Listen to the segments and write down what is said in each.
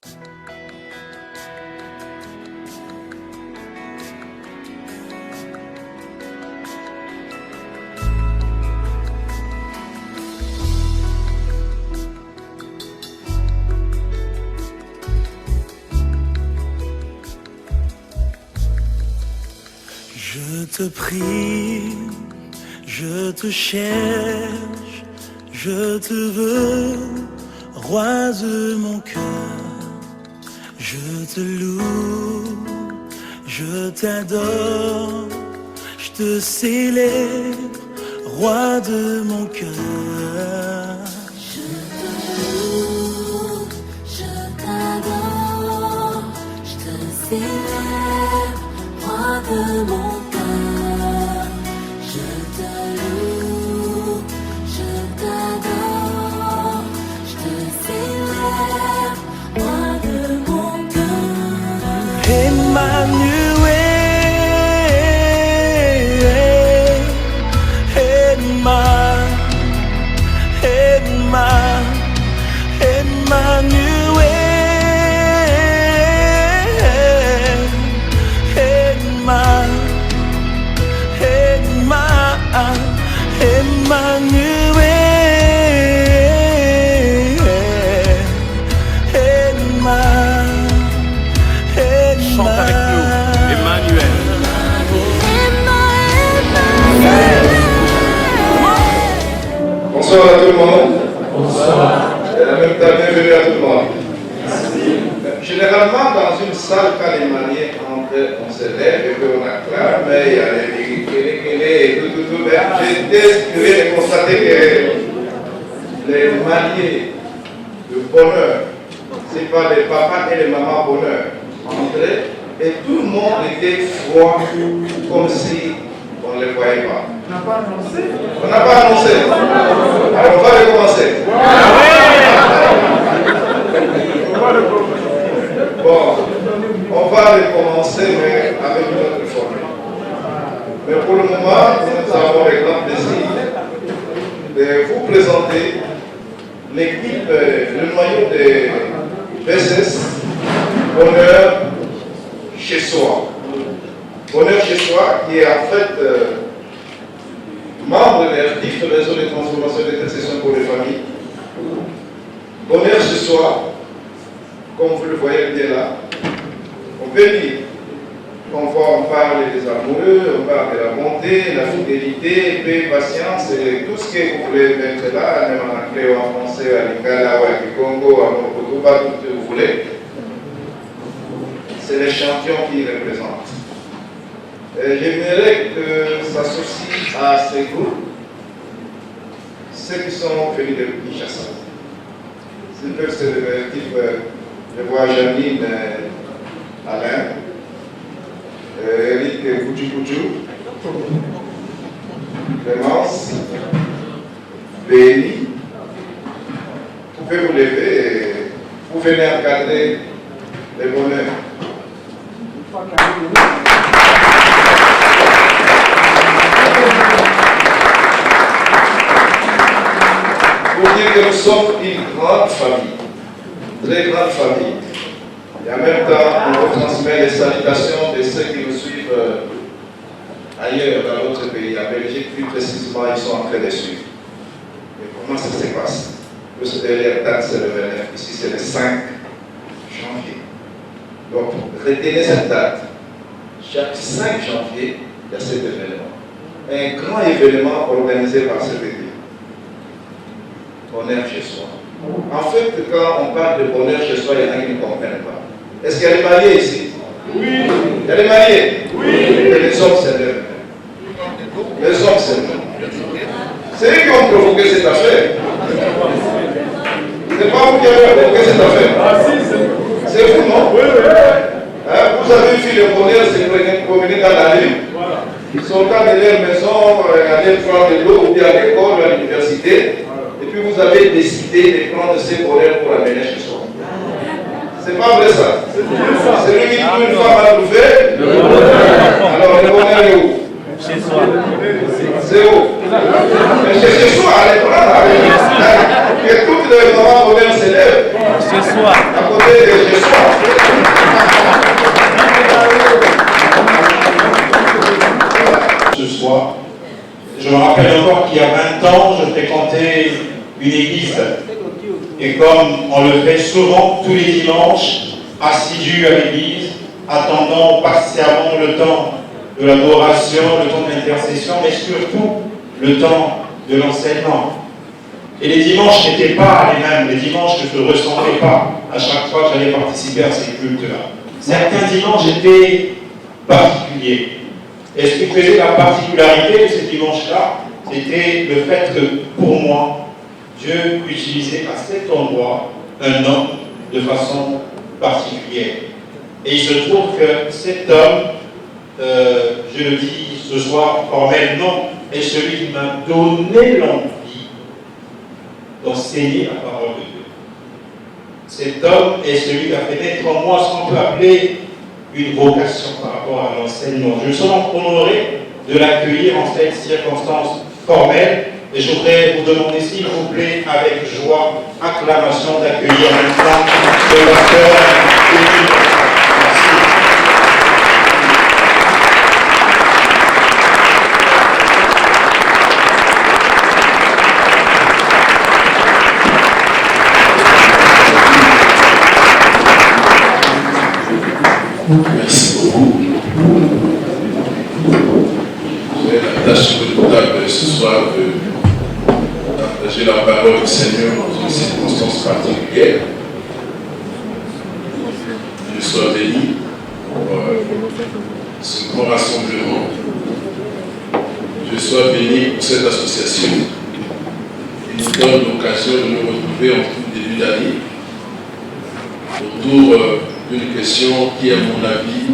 Je te prie, je te cherche, je te veux, roi de mon cœur. Je te loue, je t'adore, je te célèbre, roi de mon cœur. Je te loue, je t'adore, je te célèbre, roi de mon cœur. Je te loue, je t'adore, je te célèbre, roi de mon cœur. Emmanuel, Chante avec nous, Emmanuel. Bonsoir à tout le monde. Bonsoir. Et en même temps, bienvenue à tout le monde. Généralement, dans une salle, quand les mariés entrent, on se lève et qu'on acclame, mais il y a les kélé et tout. J'ai curieux de constater que les mariés de bonheur, c'est pas les papas et les mamans bonheur, entraient et tout le monde était froid, comme si on ne les voyait pas. On n'a pas annoncé. On n'a pas annoncé. Alors on va recommencer. Bon, on va recommencer, mais avec une autre formule. Mais pour le moment, nous avons le grand plaisir de vous présenter l'équipe, le noyau de BSS Bonheur chez soi. Bonheur chez soi, qui est en fait membre de l'ARTIF, le réseau de transformation et d'intercession pour les familles. Bonheur chez soi, comme vous le voyez bien là, on peut dire on parle des amoureux, on parle de la bonté, la fidélité, paix, patience, et tout ce que vous voulez mettre là, même en anglais ou en français, à l'Ingala ou à Congo, à Mokoto, pas tout ce que vous voulez. C'est les champions qui représentent. J'aimerais que s'associent à ces groupes ceux qui sont venus de Kinshasa. S'ils peuvent se lever, je vois Janine Alain, Eric Kouchou, Clémence, Béni. Vous pouvez vous lever et vous venez encadrer les bonheurs. Pour dire que nous sommes une grande famille, très grande famille. Et en même temps, on vous transmet les salutations de ceux qui nous suivent ailleurs dans notre pays, en Belgique plus précisément, ils sont en train de suivre. Et comment ça se passe? Parce que derrière date, c'est le 29, ici c'est le 5 janvier. Donc, retenez cette date. Chaque 5 janvier, il y a cet événement. Un grand événement organisé par cet église. Bonheur chez soi. En fait, quand on parle de bonheur chez soi, il y en a qui ne comprennent pas. Est-ce qu'il y a des mariés ici? Oui. Il y a des mariés? Oui. Et les hommes, c'est eux. Les hommes, c'est eux. C'est eux qui ont provoqué cette affaire. C'est pas vous qui avez provoqué cette affaire. C'est vous, non? Oui, oui. Hein, vous avez vu le bonheur se promener dans la rue. Ils sont dans leur maison, aller prendre de l'eau, ou bien à l'école, à l'université. Et puis vous avez décidé de prendre ces bonheurs pour amener chez soi. C'est pas vrai ça. C'est lui qui trouve une femme à trouver. Alors le bonheur est où? Chez soi. C'est où? Mais chez soi, allez prendre. Que toutes les mamans bonheur s'élèvent. reçois. À côté de je reçois. Ce soir, je me rappelle encore qu'il y a 20 ans, je fréquentais une église. Et comme on le fait souvent tous les dimanches, assidus à l'église, attendant patiemment le temps de l'adoration, le temps de l'intercession, mais surtout le temps de l'enseignement. Et les dimanches n'étaient pas les mêmes, les dimanches ne se ressemblaient pas à chaque fois que j'allais participer à ces cultes-là. Certains dimanches étaient particuliers. Et ce qui faisait la particularité de ces dimanches-là, c'était le fait que, pour moi, Dieu utilisait à cet endroit un homme de façon particulière. Et il se trouve que cet homme, je le dis ce soir formellement, est celui qui m'a donné l'envie d'enseigner la parole de Dieu. Cet homme est celui qui a fait naître en moi ce qu'on peut appeler une vocation par rapport à l'enseignement. Je suis honoré de l'accueillir en cette circonstance formelle et je voudrais vous demander s'il vous plaît, avec joie, acclamation, d'accueillir maintenant le pasteur Émile. Merci beaucoup. J'ai la tâche redoutable ce soir de partager la parole du Seigneur dans une circonstance particulière. Je sois béni pour ce grand rassemblement. Je sois béni pour cette association qui nous donne l'occasion de nous retrouver en tout début d'année autour d'une question qui, à mon avis,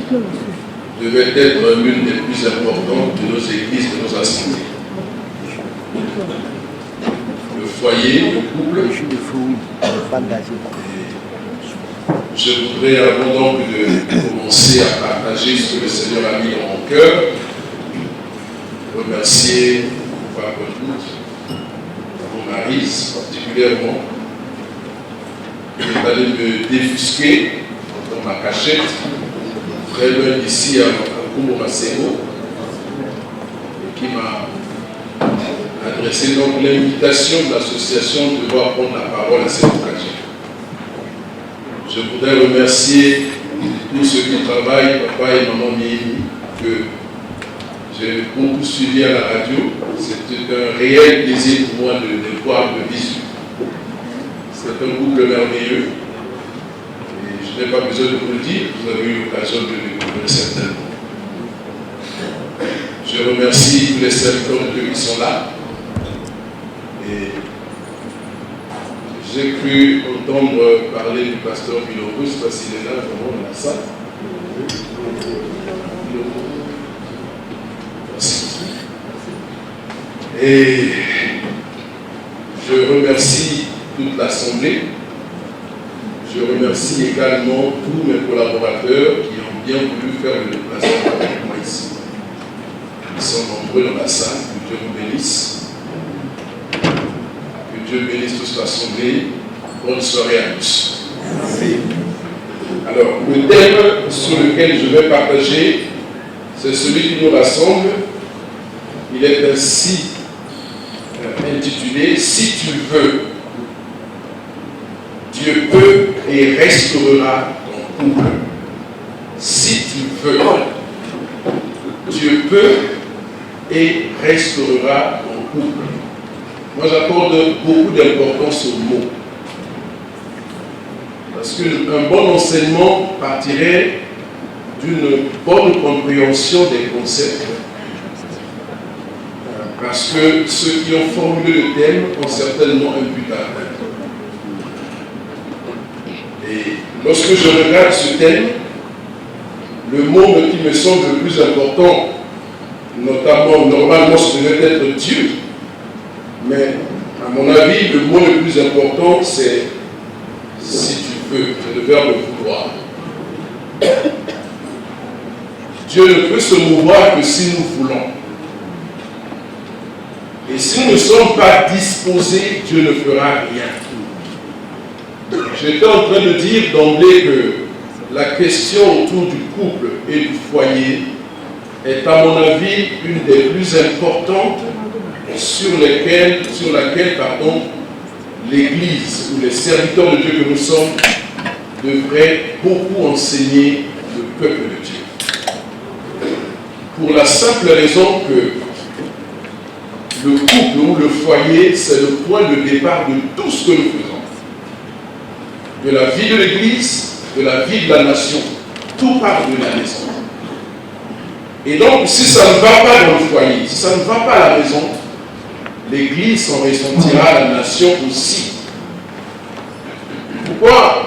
devait être l'une des plus importantes de nos églises, de nos assemblées. Le foyer, le couple. Je voudrais, avant donc de commencer à partager ce que le Seigneur a mis dans mon cœur, remercier ma conjointe, mon mari particulièrement, qui est allé me défusquer dans ma cachette, très loin d'ici à Kumbo-Masego, et qui m'a adressé donc l'invitation de l'association de pouvoir prendre la parole à cette occasion. Je voudrais remercier tous ceux qui travaillent, papa et maman Miémi, que j'ai beaucoup suivi à la radio. C'était un réel plaisir pour moi de les voir de visu. C'est un couple merveilleux. Je n'ai pas besoin de vous le dire, vous avez eu l'occasion de le découvrir certainement. Je remercie tous les serviteurs qui sont là. Et j'ai cru entendre parler du pasteur Biloro, je ne sais pas s'il est là, vraiment dans la salle. Merci. Et je remercie toute l'Assemblée. Je remercie également tous mes collaborateurs qui ont bien voulu faire le déplacement avec moi ici. Ils sont nombreux dans la salle, que Dieu vous bénisse. Que Dieu bénisse toute l'Assemblée. Bonne soirée à tous. Merci. Alors, le thème sur lequel je vais partager, c'est celui qui nous rassemble. Il est ainsi intitulé « Si tu veux ». Dieu peut et restaurera ton couple. Si tu veux, Dieu peut et restaurera ton couple. Moi, j'accorde beaucoup d'importance au mot. Parce qu'un bon enseignement partirait d'une bonne compréhension des concepts. Parce que ceux qui ont formulé le thème ont certainement un but à atteindre. Et lorsque je regarde ce thème, le mot qui me semble le plus important, notamment, normalement, ce devait être Dieu. Mais, à mon avis, le mot le plus important, c'est si tu veux, c'est le verbe vouloir. Dieu ne peut se mouvoir que si nous voulons. Et si nous ne sommes pas disposés, Dieu ne fera rien. j'étais en train de dire d'emblée que la question autour du couple et du foyer est à mon avis une des plus importantes sur laquelle l'Église ou les serviteurs de Dieu que nous sommes devraient beaucoup enseigner le peuple de Dieu. Pour la simple raison que le couple ou le foyer, c'est le point de départ de tout ce que nous faisons. De la vie de l'Église, de la vie de la nation. Tout part de la maison. Et donc, si ça ne va pas dans le foyer, si ça ne va pas à la maison, l'Église s'en ressentira, la nation aussi. Pourquoi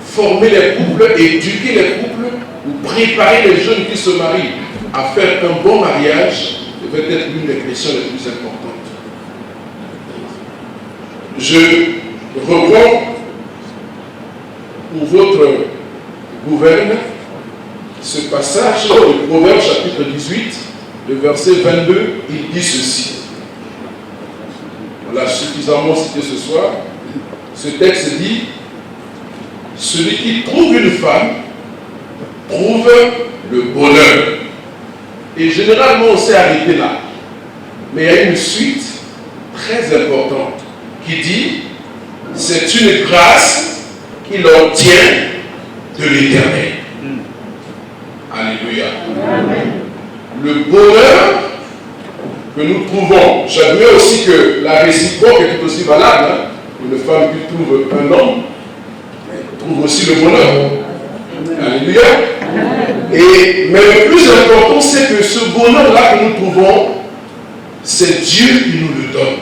former les couples, éduquer les couples, ou préparer les jeunes qui se marient à faire un bon mariage, devrait être l'une des questions les plus importantes. Je reprends pour votre gouverne ce passage de Proverbes chapitre 18, le verset 22, il dit ceci. On l'a suffisamment cité ce soir. Ce texte dit: celui qui trouve une femme trouve le bonheur. Et généralement, on s'est arrêté là. Mais il y a une suite très importante qui dit: c'est une grâce qu'il obtient de l'Éternel. Alléluia. Amen. Le bonheur que nous trouvons, j'admets aussi que la réciproque est tout aussi valable. Une femme qui trouve un homme trouve aussi le bonheur. Alléluia. Mais le plus important, c'est que ce bonheur-là que nous trouvons, c'est Dieu qui nous le donne.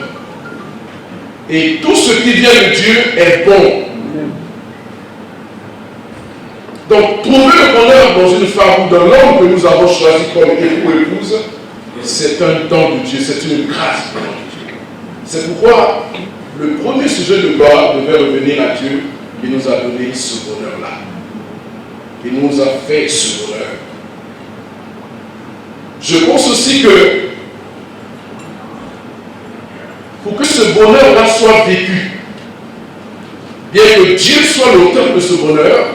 Et tout ce qui vient de Dieu est bon. Donc, trouver le bonheur dans une femme ou dans l'homme que nous avons choisi comme époux ou épouse, c'est un don de Dieu, c'est une grâce de Dieu. C'est pourquoi le premier sujet de gloire devait revenir à Dieu qui nous a donné ce bonheur-là. Il nous a fait ce bonheur. Je pense aussi que pour que ce bonheur-là soit vécu, bien que Dieu soit l'auteur de ce bonheur,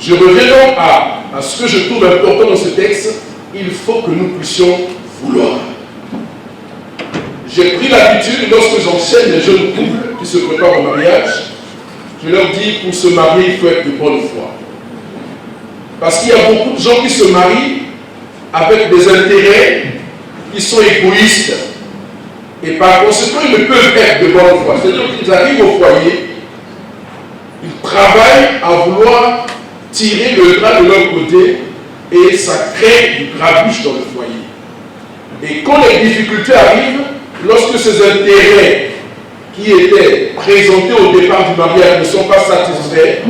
je reviens donc à ce que je trouve important dans ce texte. Il faut que nous puissions vouloir. J'ai pris l'habitude, lorsque j'enseigne les jeunes couples qui se préparent au mariage, je leur dis, pour se marier, il faut être de bonne foi. Parce qu'il y a beaucoup de gens qui se marient avec des intérêts qui sont égoïstes. Et par conséquent, ils ne peuvent être de bonne foi. C'est-à-dire qu'ils arrivent au foyer, ils travaillent à vouloir tirer le drap de leur côté et ça crée du grabuge dans le foyer. Et quand les difficultés arrivent, lorsque ces intérêts qui étaient présentés au départ du mariage ne sont pas satisfaits,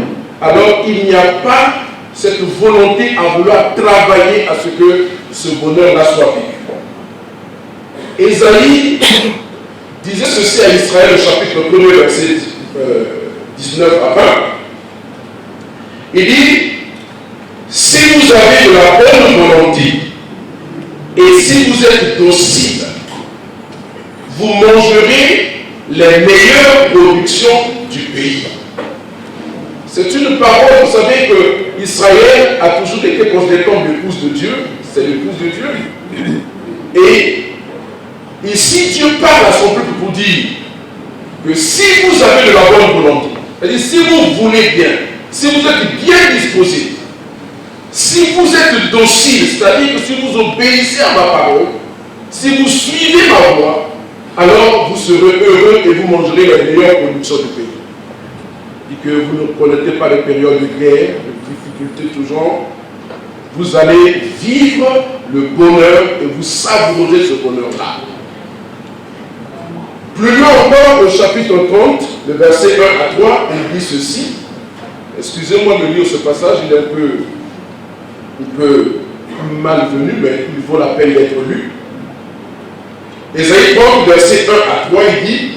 alors il n'y a pas cette volonté à vouloir travailler à ce que ce bonheur-là soit vécu. Ésaïe disait ceci à Israël, au chapitre 1er, verset 19 à 20. Il dit: si vous avez de la bonne volonté et si vous êtes docile, vous mangerez les meilleures productions du pays. C'est une parole, vous savez que Israël a toujours été considéré comme l'épouse de Dieu, c'est l'épouse de Dieu. Et ici, Dieu parle à son peuple pour dire que si vous avez de la bonne volonté, c'est-à-dire si vous voulez bien, si vous êtes bien disposé, si vous êtes docile, c'est-à-dire que si vous obéissez à ma parole, si vous suivez ma voie, alors vous serez heureux et vous mangerez les meilleures productions du pays. Et que vous ne connaissez pas les périodes de guerre, de difficultés tout genre, vous allez vivre le bonheur et vous savourez ce bonheur-là. Plus loin encore, au chapitre 30, le verset 1 à 3, il dit ceci. Excusez-moi de lire ce passage, il est un peu malvenu, mais il vaut la peine d'être lu. Ésaïe 30, verset 1 à 3, il dit: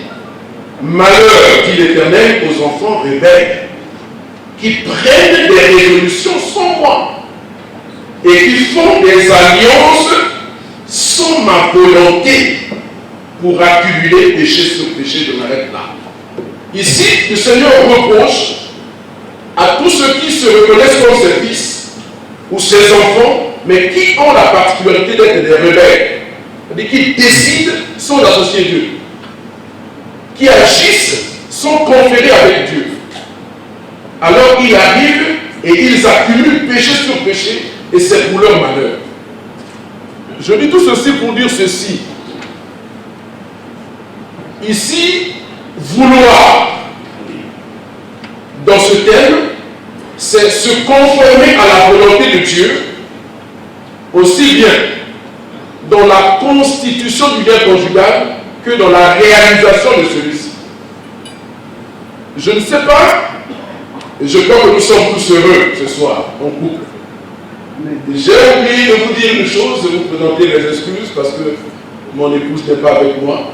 malheur, dit l'Éternel, aux enfants rebelles, qui prennent des résolutions sans moi, et qui font des alliances sans ma volonté, pour accumuler péché sur péché. Je m'arrête là. Ici, le Seigneur reproche à tous ceux qui se reconnaissent comme ses fils ou ses enfants, mais qui ont la particularité d'être des rebelles, c'est-à-dire qui décident sans associer Dieu, qui agissent sans conférer avec Dieu. Alors ils arrivent et ils accumulent péché sur péché, et c'est pour leur malheur. Je dis tout ceci pour dire ceci. Ici, vouloir, dans ce thème, c'est se conformer à la volonté de Dieu, aussi bien dans la constitution du lien conjugal que dans la réalisation de celui-ci. Je ne sais pas, je crois que nous sommes tous heureux ce soir, en couple. J'ai oublié de vous dire une chose, de vous présenter les excuses parce que mon épouse n'est pas avec moi,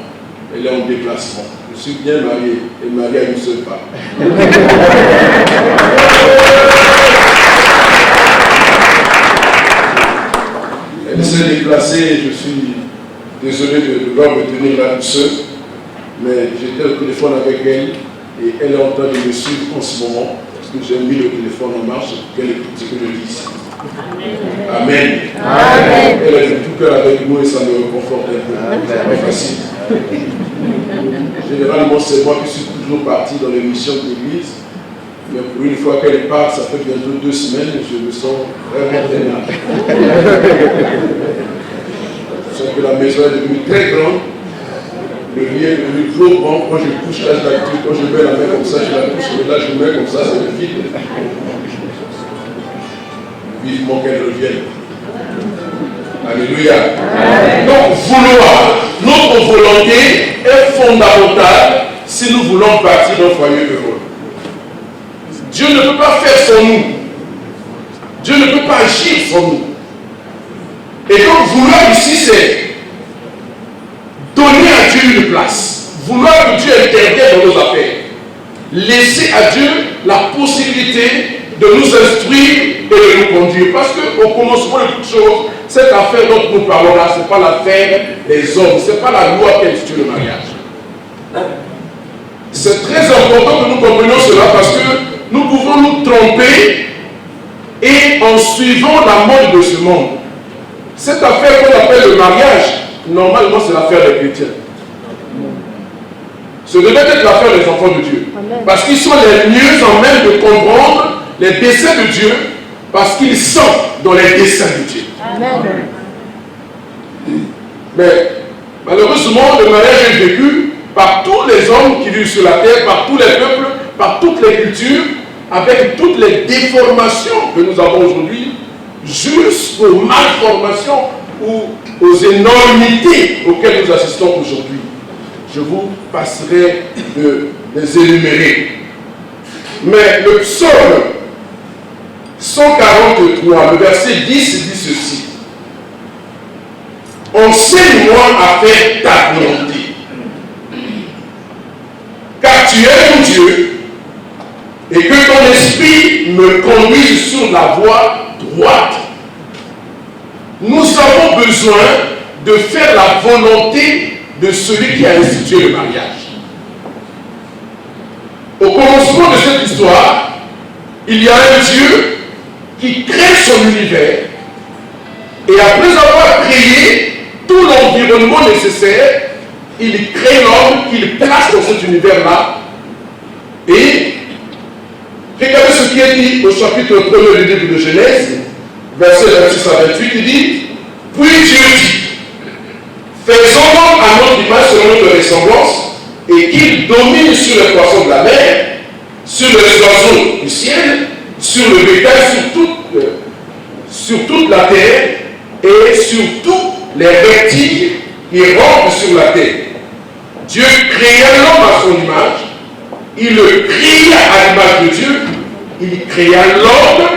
elle est en déplacement. Je suis bien marié et marié à une seule femme. Elle s'est déplacée, je suis désolé de devoir me tenir là tout seul, mais j'étais au téléphone avec elle et elle est en train de me suivre en ce moment parce que j'ai mis le téléphone en marche pour qu'elle écoute ce que je dis ici. Amen. Amen. Elle est de tout cœur avec moi et ça me réconforte un peu. C'est pas facile. Généralement, c'est moi qui suis toujours parti dans les missions de l'église. Mais pour une fois qu'elle part, ça fait bientôt 2 semaines et je me sens vraiment très mal. Je sens que la maison est devenue très grande. Le lit est devenu trop grand. Quand je couche, là, je la touche. Quand je mets la main comme ça, je la touche. Et là, je mets comme ça, c'est le vide. Vivement qu'elle revienne. Alléluia. Amen. Donc, vouloir, notre volonté est fondamentale si nous voulons bâtir un foyer heureux. Dieu ne peut pas faire sans nous. Dieu ne peut pas agir sans nous. Et donc, vouloir ici, c'est donner à Dieu une place. Vouloir que Dieu intervienne dans nos affaires. Laisser à Dieu la possibilité de nous instruire et de nous conduire. Parce qu'au commencement de toutes choses, cette affaire dont nous parlons là, ce n'est pas l'affaire des hommes, ce n'est pas la loi qui institue le mariage. C'est très important que nous comprenions cela parce que nous pouvons nous tromper et en suivant la mode de ce monde. Cette affaire qu'on appelle le mariage, normalement c'est l'affaire des chrétiens. Ce devait être l'affaire des enfants de Dieu. Amen. Parce qu'ils sont les mieux en même de comprendre les desseins de Dieu, parce qu'ils sont dans les desseins de Dieu. Amen. Mais malheureusement, le mariage est vécu par tous les hommes qui vivent sur la terre, par tous les peuples, par toutes les cultures, avec toutes les déformations que nous avons aujourd'hui, jusqu'aux malformations ou aux énormités auxquelles nous assistons aujourd'hui. Je vous passerai de les énumérer. Mais le psaume 143, le verset 10 dit ceci. Enseigne-moi à faire ta volonté. Car tu es mon Dieu et que ton esprit me conduise sur la voie droite. Nous avons besoin de faire la volonté de celui qui a institué le mariage. Au commencement de cette histoire, il y a un Dieu qui crée son univers et après avoir créé tout l'environnement nécessaire, il crée l'homme qu'il place dans cet univers-là. Et regardez ce qui est dit au chapitre 1er du livre de Genèse, verset 26 à 28, il dit, puis Dieu dit, faisons l'homme à notre image selon notre ressemblance, et qu'il domine sur les poissons de la mer, sur les oiseaux du ciel, sur le bétail, sur toute la terre, et sur tous les reptiles qui rampent sur la terre. Dieu créa l'homme à son image, il le créa à l'image de Dieu, il créa l'homme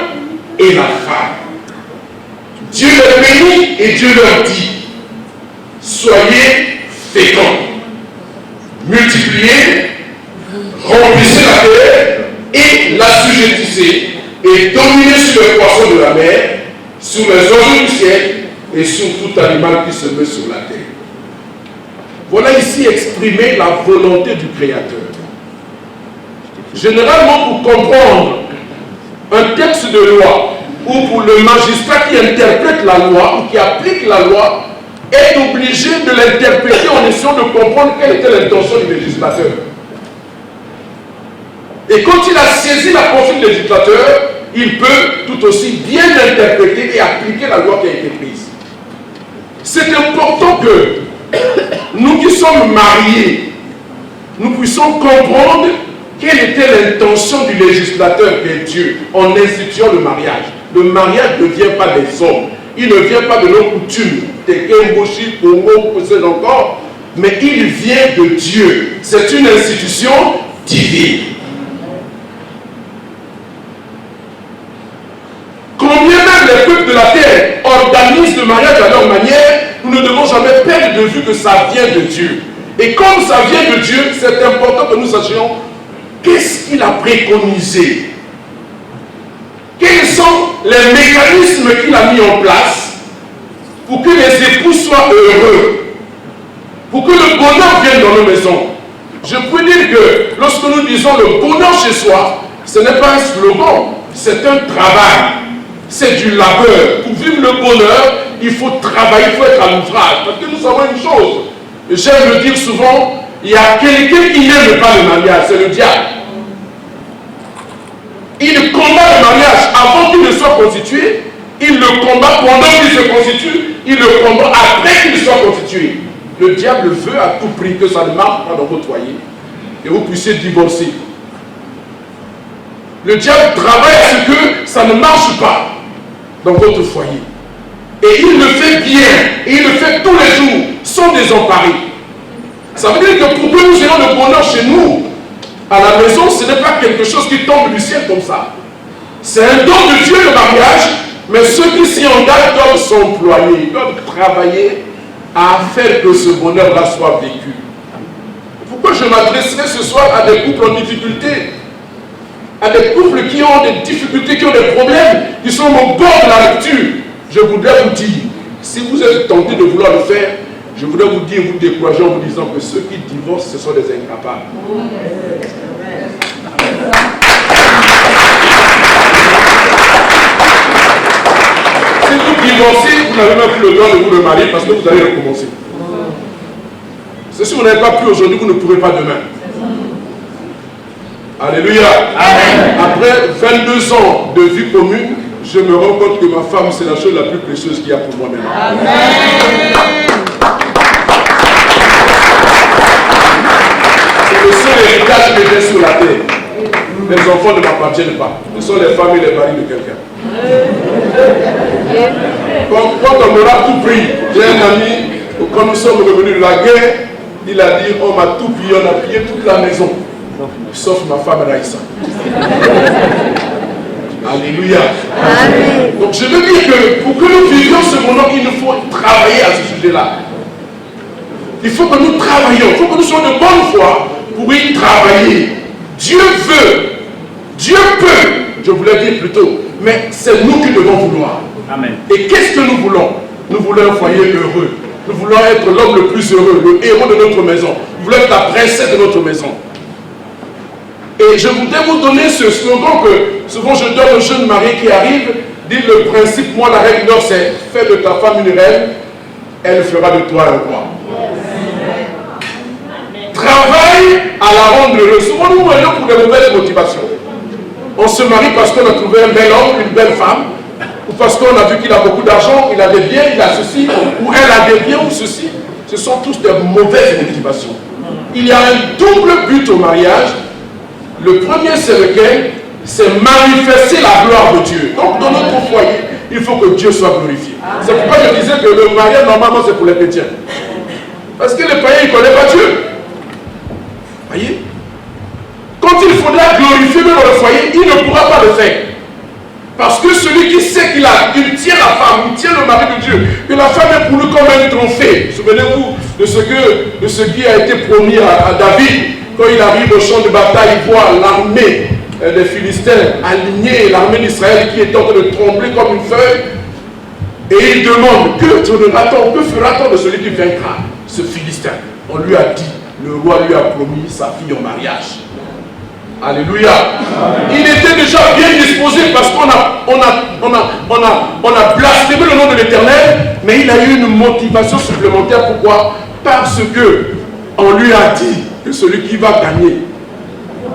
et la femme. Dieu les bénit et Dieu leur dit, soyez féconds, multipliez, remplissez la terre et l'assujettissez et dominez sur les poissons de la mer, sur les oiseaux du ciel et sur tout animal qui se met sur la terre. Voilà ici exprimé la volonté du Créateur. Généralement, pour comprendre un texte de loi, ou pour le magistrat qui interprète la loi, ou qui applique la loi, est obligé de l'interpréter en essayant de comprendre quelle était l'intention du législateur. Et quand il a saisi la pensée du législateur, il peut tout aussi bien l'interpréter et appliquer la loi qui a été prise. C'est important que nous qui sommes mariés, nous puissions comprendre quelle était l'intention du législateur qui est Dieu en instituant le mariage. Le mariage ne vient pas des hommes, il ne vient pas de nos coutumes, des Kemboshi, Congo, peut-être encore, mais il vient de Dieu. C'est une institution divine. Combien même les peuples de la terre organisent le mariage à leur manière, nous ne devons jamais perdre de vue que ça vient de Dieu. Et comme ça vient de Dieu, c'est important que nous sachions qu'est-ce qu'il a préconisé. Quels sont les mécanismes qu'il a mis en place pour que les époux soient heureux, pour que le bonheur vienne dans nos maisons. Je peux dire que lorsque nous disons le bonheur chez soi, ce n'est pas un slogan, c'est un travail. C'est du labeur. Pour vivre le bonheur, il faut travailler, il faut être à l'ouvrage. Parce que nous savons une chose, j'aime le dire souvent, il y a quelqu'un qui n'aime pas le mariage, c'est le diable. Il combat le mariage avant qu'il ne soit constitué, il le combat pendant qu'il se constitue, il le combat après qu'il soit constitué. Le diable veut à tout prix que ça ne marche pas dans votre foyer et vous puissiez divorcer. Le diable travaille à ce que ça ne marche pas dans votre foyer. Et il le fait bien, et il le fait tous les jours, sans désemparer. Ça veut dire que pour que nous ayons le bonheur chez nous, à la maison, ce n'est pas quelque chose qui tombe du ciel comme ça. C'est un don de Dieu, le mariage, mais ceux qui s'y engagent doivent s'employer, doivent travailler à faire que ce bonheur-là soit vécu. Pourquoi je m'adresserai ce soir à des couples en difficulté, à des couples qui ont des difficultés, qui ont des problèmes, qui sont au bord de la rupture? Je voudrais vous dire, si vous êtes tenté de vouloir le faire, je voudrais vous dire, vous décourager en vous disant que ceux qui divorcent, ce sont des incapables. Si vous divorcez, vous n'avez même plus le droit de vous remarier parce que vous allez recommencer. Si vous n'avez pas pu aujourd'hui, vous ne pourrez pas demain. Alléluia. Amen. Après 22 ans de vie commune, je me rends compte que ma femme, c'est la chose la plus précieuse qu'il y a pour moi maintenant. Amen. C'est le seul héritage que j'ai sur la terre. Les enfants ne m'appartiennent pas. Ce sont les familles et les maris de quelqu'un. Quand on aura tout pris, j'ai un ami, quand nous sommes revenus de la guerre, il a dit, on m'a tout pillé, on a pillé toute la maison. Sauf ma femme Raïssa. Alléluia. Amen. Donc je veux dire que pour que nous vivions ce moment, il nous faut travailler à ce sujet-là. Il faut que nous travaillions, il faut que nous soyons de bonne foi pour y travailler. Dieu veut, Dieu peut, je voulais dire plutôt, mais c'est nous qui devons vouloir. Amen. Et qu'est-ce que nous voulons? Nous voulons un foyer heureux. Nous voulons être l'homme le plus heureux, le héros de notre maison. Nous voulons être la princesse de notre maison. Et je voudrais vous donner ce slogan que souvent je donne aux jeunes mariés qui arrivent. Dit le principe, moi la règle d'or c'est fais de ta femme une reine, elle fera de toi un roi. Travaille à la rendre heureuse. Souvent nous voyons pour de mauvaises motivations. On se marie parce qu'on a trouvé un bel homme, une belle femme, ou parce qu'on a vu qu'il a beaucoup d'argent, il a des biens, il a ceci, ou elle a des biens, ou ceci. Ce sont tous des mauvaises motivations. Il y a un double but au mariage. Le premier, c'est lequel? C'est manifester la gloire de Dieu. Donc, dans notre foyer, il faut que Dieu soit glorifié. C'est pourquoi je disais que le mariage, normalement, c'est pour les chrétiens. Parce que les païens, ils ne connaissent pas Dieu. Voyez? Quand il faudra glorifier dans le foyer, il ne pourra pas le faire. Parce que celui qui sait qu'il tient la femme, il tient le mari de Dieu, que la femme est pour lui comme un trophée. Souvenez-vous de ce qui a été promis à David. Quand il arrive au champ de bataille, il voit l'armée des Philistins alignée, l'armée d'Israël qui est en train de trembler comme une feuille. Et il demande, que fera-t-on de celui qui vaincra ce Philistin? On lui a dit, le roi lui a promis sa fille en mariage. Alléluia. Il était déjà bien disposé parce qu'on a blasphémé le nom de l'Éternel, mais il a eu une motivation supplémentaire. Pourquoi? Parce que on lui a dit que celui qui va gagner,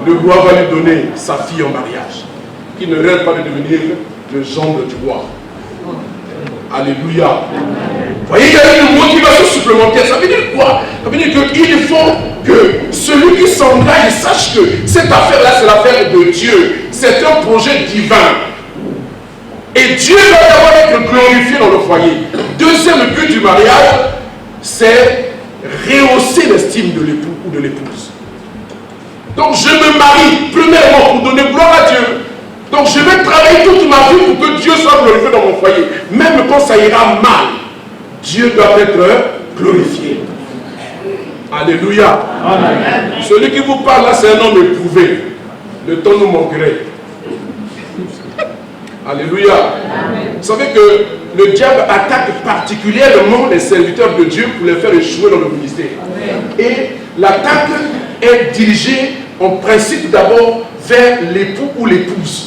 le roi va lui donner sa fille en mariage, qui ne rêve pas de devenir le gendre du roi. Alléluia. Vous voyez, il y a une motivation supplémentaire. Ça veut dire quoi? Ça veut dire qu'il faut que celui qui s'engage sache que cette affaire-là, c'est l'affaire de Dieu. C'est un projet divin. Et Dieu va d'abord être glorifié dans le foyer. Deuxième but du mariage, c'est rehausser l'estime de l'époux ou de l'épouse. Donc je me marie, premièrement, pour donner gloire à Dieu. Donc je vais travailler toute ma vie pour que Dieu soit glorifié dans mon foyer. Même quand ça ira mal, Dieu doit être glorifié. Alléluia. Amen. Celui qui vous parle là, c'est un homme éprouvé. Le temps nous manquerait. Alléluia. Amen. Vous savez que le diable attaque particulièrement les serviteurs de Dieu pour les faire échouer dans le ministère. Amen. Et l'attaque est dirigée en principe d'abord vers l'époux ou l'épouse.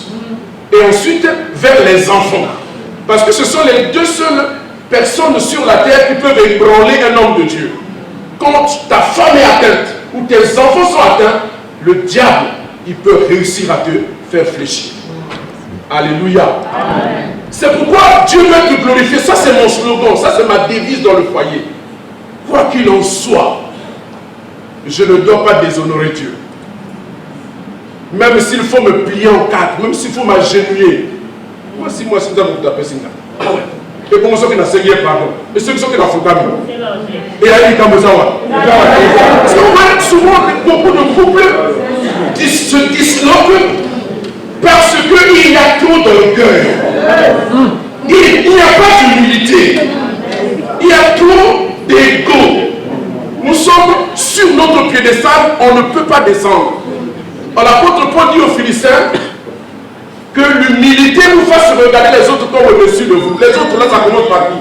Et ensuite vers les enfants. Parce que ce sont les deux seules personnes sur la terre qui peuvent ébranler un homme de Dieu. Quand ta femme est atteinte ou tes enfants sont atteints, le diable, il peut réussir à te faire fléchir. Alléluia. C'est pourquoi Dieu veut te glorifier. Ça, c'est mon slogan. Ça, c'est ma devise dans le foyer. Quoi qu'il en soit, je ne dois pas déshonorer Dieu. Même s'il faut me plier en quatre, même s'il faut m'agenouiller. Moi, si vous tapez Singa. Ah ouais. Et pour ceux qui n'ont pas pardon. Et ceux qui sont qui n'ont pas pardon. Et il y a des Kambozawa. Parce que vous voyez souvent beaucoup de couples se disloquent parce qu'il y a trop d'orgueil. Il n'y a pas d'humilité. Il y a trop d'ego. Nous sommes sur notre piédestal, on ne peut pas descendre. L'apôtre Paul dit aux Philistins que l'humilité vous fasse regarder les autres comme au-dessus de vous. Les autres là, ça commence par qui?